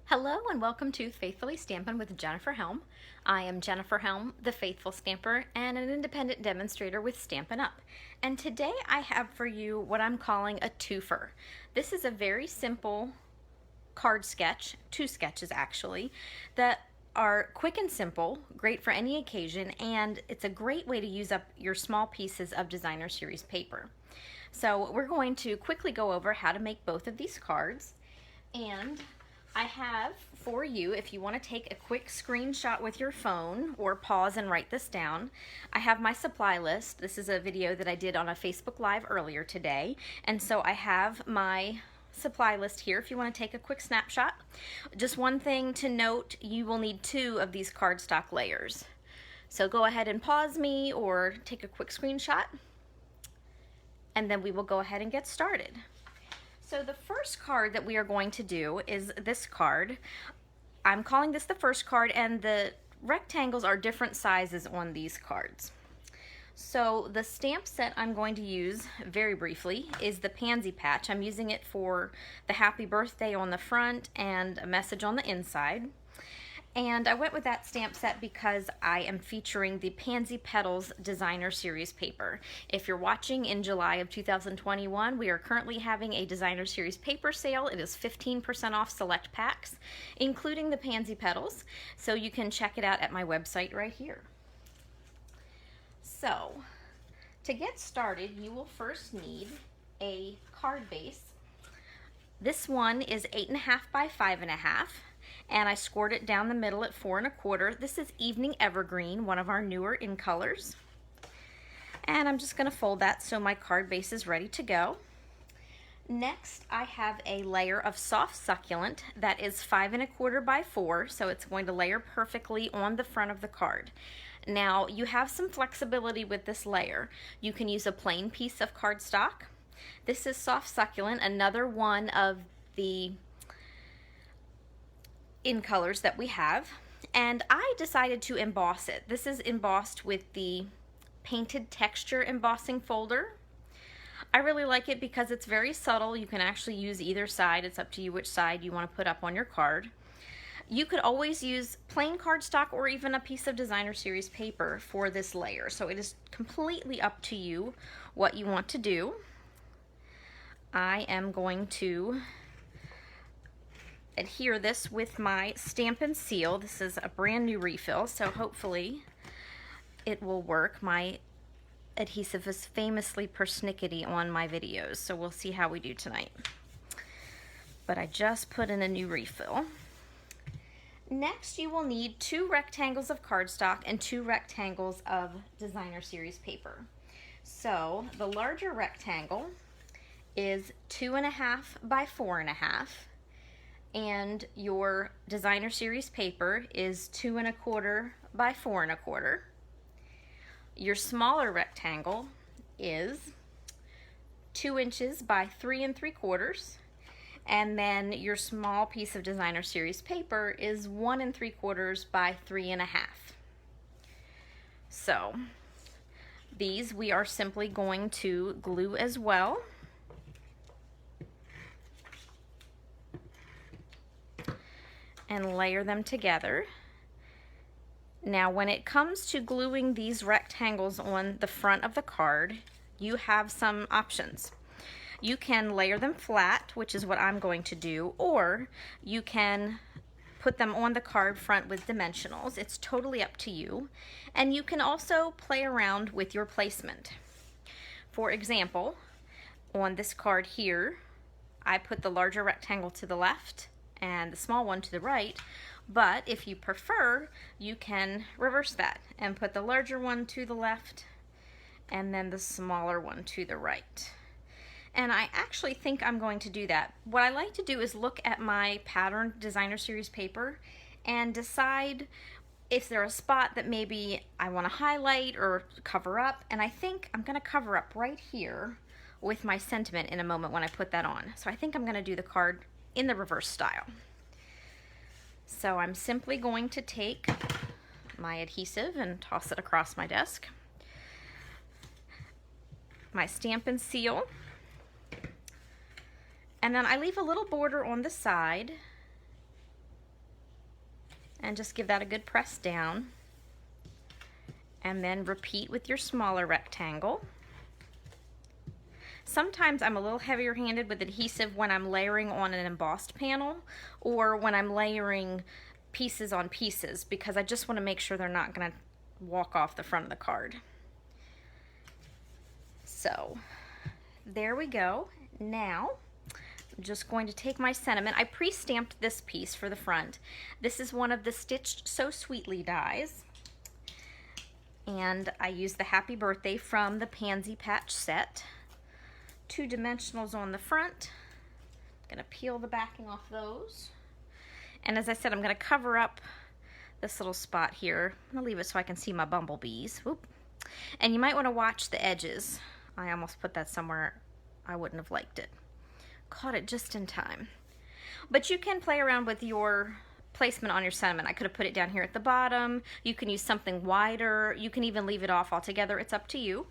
Hello and welcome to Faithfully Stampin' with Jennifer Helm. I am Jennifer Helm, the Faithful Stamper and an independent demonstrator with Stampin' Up. And today I have for you what I'm calling a twofer. This is a very simple card sketch, two sketches actually, that are quick and simple, great for any occasion, and it's a great way to use up your small pieces of designer series paper. So we're going to quickly go over how to make both of these cards, and I have for you, if you want to take a quick screenshot with your phone or pause and write this down, I have my supply list. This is a video that I did on a Facebook Live earlier today, and so I have my supply list here if you want to take a quick snapshot. Just one thing to note, you will need 2 of these cardstock layers. So go ahead and pause me or take a quick screenshot, and then we will go ahead and get started. So the first card that we are going to do is this card. I'm calling this the first card, and the rectangles are different sizes on these cards. So the stamp set I'm going to use very briefly is the Pansy Patch. I'm using it for the happy birthday on the front and a message on the inside. And I went with that stamp set because I am featuring the Pansy Petals Designer Series paper. If you're watching in July of 2021, we are currently having a Designer Series paper sale. It is 15% off select packs, including the Pansy Petals. So you can check it out at my website right here. So, to get started, you will first need a card base. This one is 8.5 by 5.5. And I scored it down the middle at 4 1/4. This is Evening Evergreen, one of our newer in colors. And I'm just going to fold that so my card base is ready to go. Next, I have a layer of soft succulent that is 5 1/4 by 4, so it's going to layer perfectly on the front of the card. Now, you have some flexibility with this layer. You can use a plain piece of cardstock. This is soft succulent, another one of the in colors that we have, and I decided to emboss it. This is embossed with the painted texture embossing folder. I really like it because it's very subtle. You can actually use either side. It's up to you which side you want to put up on your card. You could always use plain cardstock or even a piece of Designer Series paper for this layer, so it is completely up to you what you want to do. I am going to adhere this with my Stampin' Seal. This is a brand new refill, so hopefully it will work. My adhesive is famously persnickety on my videos, so we'll see how we do tonight. But I just put in a new refill. Next, you will need 2 rectangles of cardstock and 2 rectangles of Designer Series paper. So the larger rectangle is 2.5 by 4.5. and your Designer Series paper is 2 1/4 by 4 1/4. Your smaller rectangle is 2 inches by 3 3/4, and then your small piece of Designer Series paper is 1 3/4 by 3 1/2. So these we are simply going to glue as well. And layer them together. Now, when it comes to gluing these rectangles on the front of the card, you have some options. You can layer them flat, which is what I'm going to do, or you can put them on the card front with dimensionals. It's totally up to you. And you can also play around with your placement. For example, on this card here, I put the larger rectangle to the left and the small one to the right, but if you prefer, you can reverse that and put the larger one to the left and then the smaller one to the right. And I actually think I'm going to do that. What I like to do is look at my pattern Designer Series paper and decide if there's a spot that maybe I want to highlight or cover up, and I think I'm going to cover up right here with my sentiment in a moment when I put that on. So I think I'm going to do the card in the reverse style. So I'm simply going to take my adhesive and toss it across my desk. My Stampin' Seal. And then I leave a little border on the side And just give that a good press down. And then repeat with your smaller rectangle. Sometimes I'm a little heavier handed with adhesive when I'm layering on an embossed panel or when I'm layering pieces on pieces, because I just want to make sure they're not going to walk off the front of the card. So there we go. Now I'm just going to take my sentiment. I pre-stamped this piece for the front. This is one of the Stitched So Sweetly dies. And I used the Happy Birthday from the Pansy Patch set. 2 dimensionals on the front. I'm going to peel the backing off those. And as I said, I'm going to cover up this little spot here. I'm going to leave it so I can see my bumblebees. Whoop. And you might want to watch the edges. I almost put that somewhere I wouldn't have liked it. Caught it just in time. But you can play around with your placement on your sentiment. I could have put it down here at the bottom. You can use something wider. You can even leave it off altogether. It's up to you.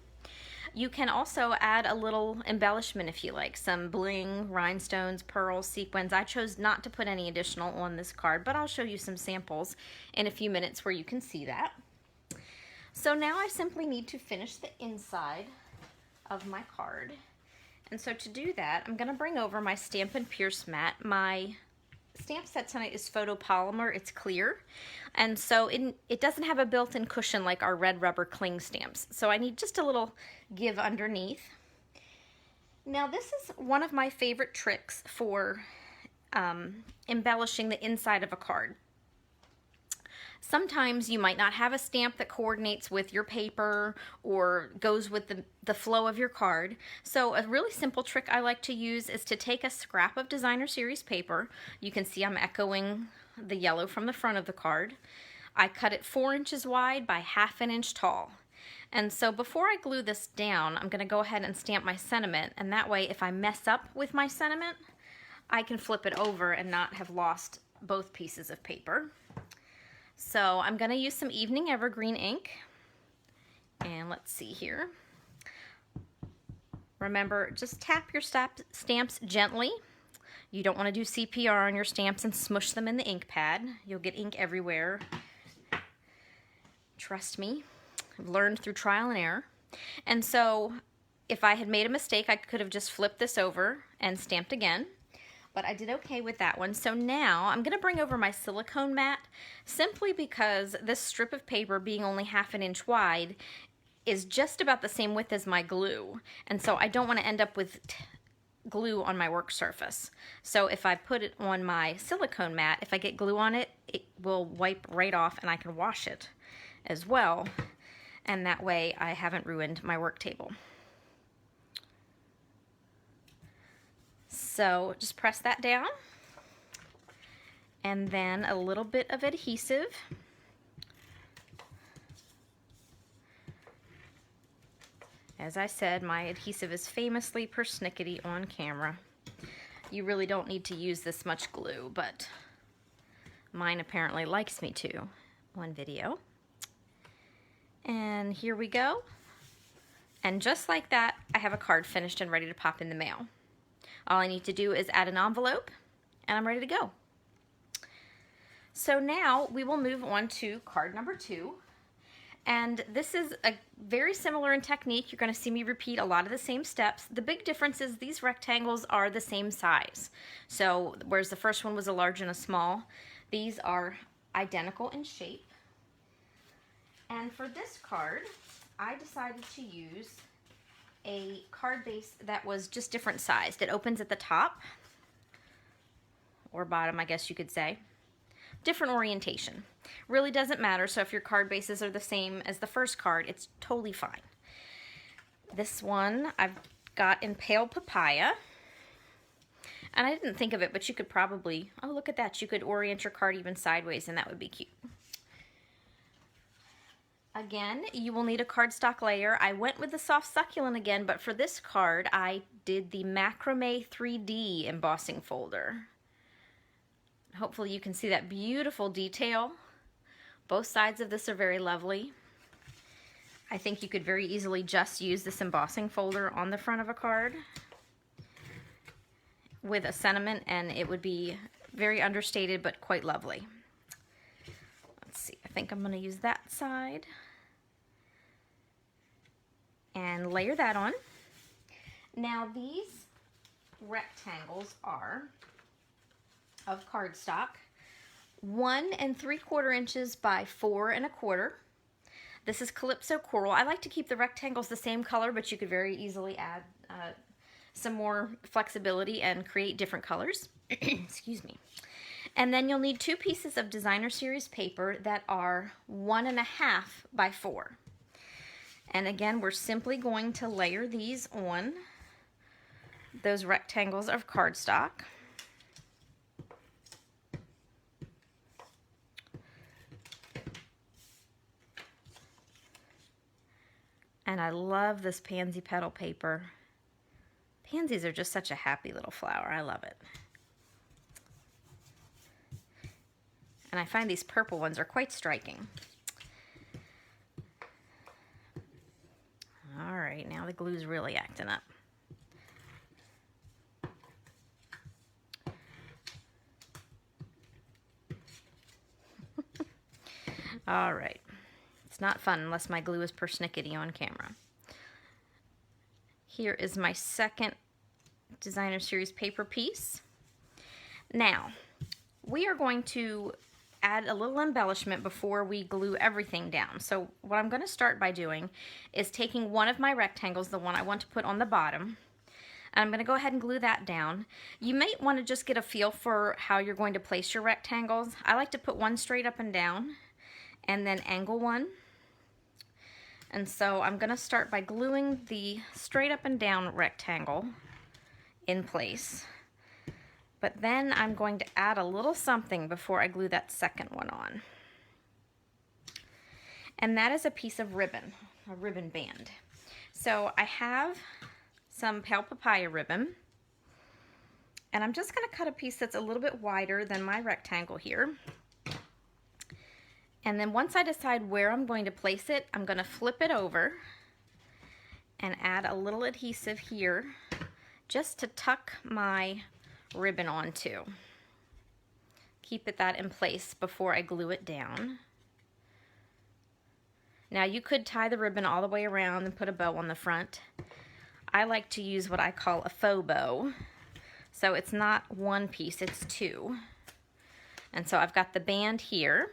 You can also add a little embellishment if you like, some bling, rhinestones, pearls, sequins. I chose not to put any additional on this card, but I'll show you some samples in a few minutes where you can see that. So now I simply need to finish the inside of my card. And so to do that, I'm going to bring over my Stampin' Pierce mat. My stamp set tonight is photopolymer. It's clear, and so it doesn't have a built-in cushion like our red rubber cling stamps, so I need just a little give underneath. Now this is one of my favorite tricks for embellishing the inside of a card. Sometimes you might not have a stamp that coordinates with your paper or goes with the flow of your card. So a really simple trick I like to use is to take a scrap of Designer Series paper. You can see I'm echoing the yellow from the front of the card. I cut it 4 inches wide by 1/2 inch tall. And so before I glue this down, I'm going to go ahead and stamp my sentiment, and that way if I mess up with my sentiment, I can flip it over and not have lost both pieces of paper. So I'm going to use some Evening Evergreen ink, and let's see here. Remember, just tap your stamps gently. You don't want to do CPR on your stamps and smush them in the ink pad. You'll get ink everywhere. Trust me, I've learned through trial and error. And so if I had made a mistake, I could have just flipped this over and stamped again. But I did okay with that one. So now I'm going to bring over my silicone mat, simply because this strip of paper, being only 1/2 inch wide, is just about the same width as my glue. And so I don't want to end up with glue on my work surface. So if I put it on my silicone mat, if I get glue on it, it will wipe right off and I can wash it as well. And that way I haven't ruined my work table. So just press that down, and then a little bit of adhesive. As I said, my adhesive is famously persnickety on camera. You really don't need to use this much glue, but mine apparently likes me to on video. And here we go. And just like that, I have a card finished and ready to pop in the mail. All I need to do is add an envelope, and I'm ready to go. So now we will move on to card number 2. And this is very similar in technique. You're going to see me repeat a lot of the same steps. The big difference is these rectangles are the same size. So whereas the first one was a large and a small, these are identical in shape. And for this card, I decided to use a card base that was just different sized. It opens at the top, or bottom, I guess you could say. Different orientation. Really doesn't matter, so if your card bases are the same as the first card, it's totally fine. This one I've got in Pale Papaya. And I didn't think of it, but you could probably, oh look at that, you could orient your card even sideways and that would be cute. Again, you will need a cardstock layer. I went with the soft succulent again, but for this card, I did the Macrame 3D embossing folder. Hopefully you can see that beautiful detail. Both sides of this are very lovely. I think you could very easily just use this embossing folder on the front of a card with a sentiment, and it would be very understated but quite lovely. think I'm going to use that side and layer that on. Now these rectangles are of cardstock, 1 3/4 inches by 4 1/4. This is Calypso Coral. I like to keep the rectangles the same color, but you could very easily add some more flexibility and create different colors. Excuse me. And then you'll need 2 pieces of Designer Series paper that are 1 1/2 by 4. And again, we're simply going to layer these on those rectangles of cardstock. And I love this pansy petal paper. Pansies are just such a happy little flower. I love it. And I find these purple ones are quite striking. All right, now the glue's really acting up. All right. It's not fun unless my glue is persnickety on camera. Here is my second Designer Series paper piece. Now, we are going to add a little embellishment before we glue everything down. So what I'm going to start by doing is taking one of my rectangles, the one I want to put on the bottom, and I'm going to go ahead and glue that down. You might want to just get a feel for how you're going to place your rectangles. I like to put one straight up and down and then angle one. And so I'm going to start by gluing the straight up and down rectangle in place. But then I'm going to add a little something before I glue that second one on. And that is a piece of ribbon, a ribbon band. So I have some pale papaya ribbon. And I'm just going to cut a piece that's a little bit wider than my rectangle here. And then once I decide where I'm going to place it, I'm going to flip it over and add a little adhesive here just to tuck my ribbon onto. Keep that in place before I glue it down. Now you could tie the ribbon all the way around and put a bow on the front. I like to use what I call a faux bow. So it's not one piece, it's 2. And so I've got the band here.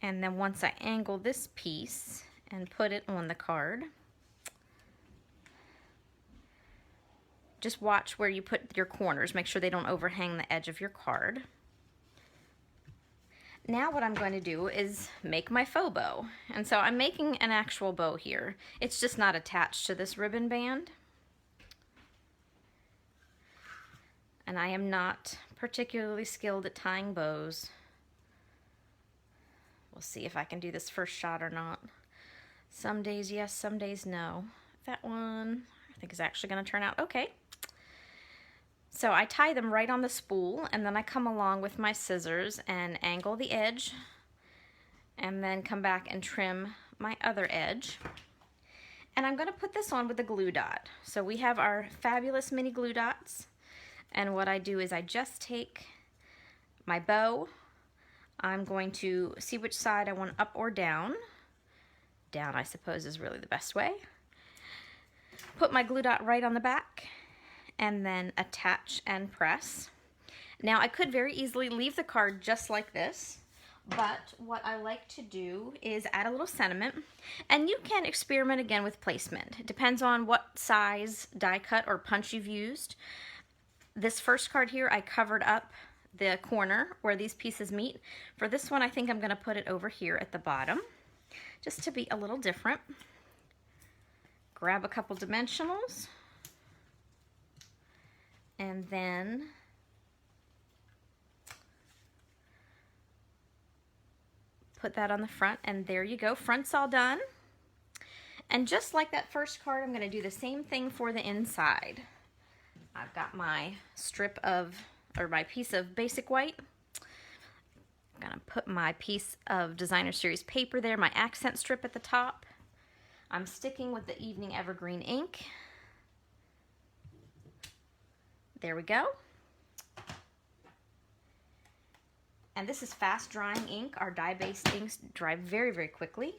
And then once I angle this piece and put it on the card, just watch where you put your corners. Make sure they don't overhang the edge of your card. Now what I'm going to do is make my faux bow. And so I'm making an actual bow here. It's just not attached to this ribbon band. And I am not particularly skilled at tying bows. We'll see if I can do this first shot or not. Some days yes, some days no. That one I think is actually going to turn out okay. So I tie them right on the spool, and then I come along with my scissors and angle the edge, and then come back and trim my other edge. And I'm going to put this on with a glue dot. So we have our fabulous mini glue dots, and what I do is I just take my bow. I'm going to see which side I want, up or down. Down, I suppose, is really the best way. Put my glue dot right on the back and then attach and press. Now I could very easily leave the card just like this, but what I like to do is add a little sentiment, and you can experiment again with placement. It depends on what size die cut or punch you've used. This first card here, I covered up the corner where these pieces meet. For this one, I think I'm going to put it over here at the bottom, just to be a little different. Grab a couple dimensionals, and then put that on the front, and there you go. Front's all done. And just like that first card, I'm going to do the same thing for the inside. I've got my strip of, or my piece of basic white. I'm going to put my piece of Designer Series paper there, my accent strip at the top. I'm sticking with the Evening Evergreen ink. There we go. And this is fast drying ink. Our dye-based inks dry very, very quickly,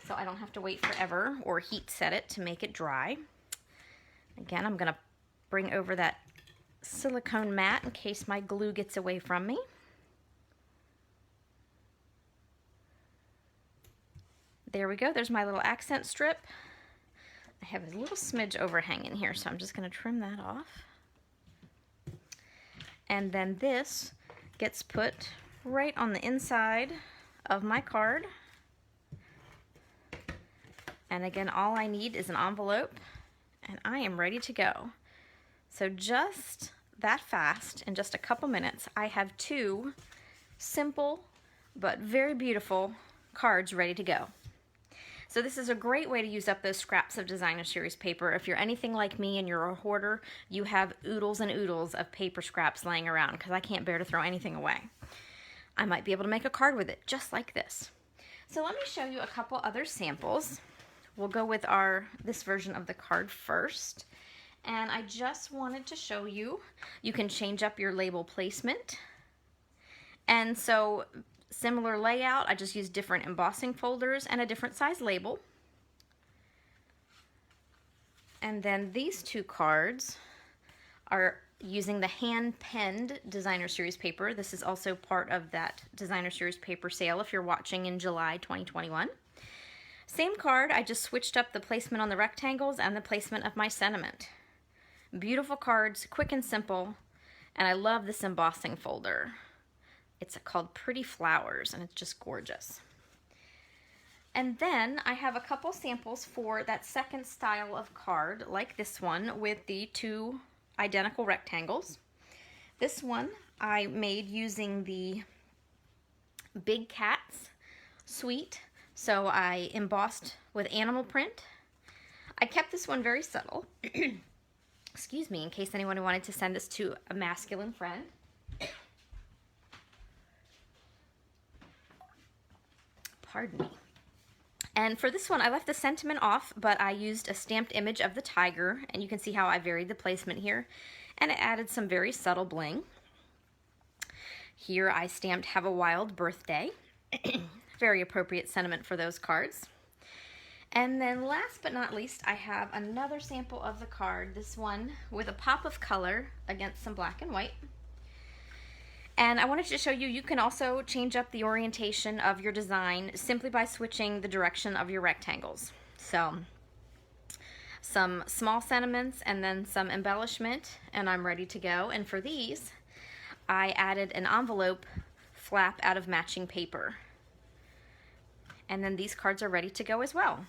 so I don't have to wait forever or heat set it to make it dry. Again, I'm gonna bring over that silicone mat in case my glue gets away from me. There we go, there's my little accent strip. I have a little smidge overhanging here, so I'm just gonna trim that off. And then this gets put right on the inside of my card. And again, all I need is an envelope, and I am ready to go. So just that fast, in just a couple minutes, I have 2 simple but very beautiful cards ready to go. So this is a great way to use up those scraps of designer series paper. If you're anything like me and you're a hoarder, you have oodles and oodles of paper scraps laying around, because I can't bear to throw anything away. I might be able to make a card with it, just like this. So let me show you a couple other samples. We'll go with this version of the card first. And I just wanted to show you, you can change up your label placement. And so, similar layout, I just used different embossing folders and a different size label. And then these 2 cards are using the hand-penned designer series paper. This is also part of that designer series paper sale if you're watching in July 2021. Same card, I just switched up the placement on the rectangles and the placement of my sentiment. Beautiful cards, quick and simple, and I love this embossing folder. It's called Pretty Flowers, and it's just gorgeous. And then I have a couple samples for that second style of card, like this one with the 2 identical rectangles. This one I made using the Big Cats suite, so I embossed with animal print. I kept this one very subtle, excuse me, in case anyone wanted to send this to a masculine friend. Pardon me. And for this one, I left the sentiment off, but I used a stamped image of the tiger, and you can see how I varied the placement here, and it added some very subtle bling. Here I stamped Have a Wild Birthday. Very appropriate sentiment for those cards. And then last but not least, I have another sample of the card, this one with a pop of color against some black and white. And I wanted to show you, you can also change up the orientation of your design simply by switching the direction of your rectangles. So, some small sentiments and then some embellishment, and I'm ready to go. And for these, I added an envelope flap out of matching paper. And then these cards are ready to go as well.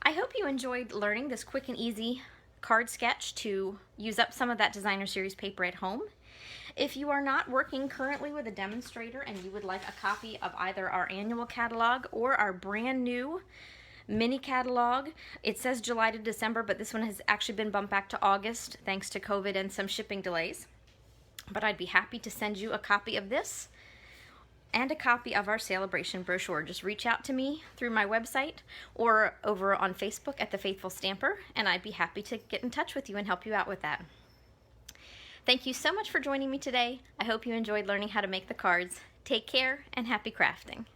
I hope you enjoyed learning this quick and easy card sketch to use up some of that designer series paper at home. If you are not working currently with a demonstrator and you would like a copy of either our annual catalog or our brand new mini catalog, it says July to December, but this one has actually been bumped back to August thanks to COVID and some shipping delays. But I'd be happy to send you a copy of this and a copy of our celebration brochure. Just reach out to me through my website or over on Facebook at The Faithful Stamper, and I'd be happy to get in touch with you and help you out with that. Thank you so much for joining me today. I hope you enjoyed learning how to make the cards. Take care and happy crafting.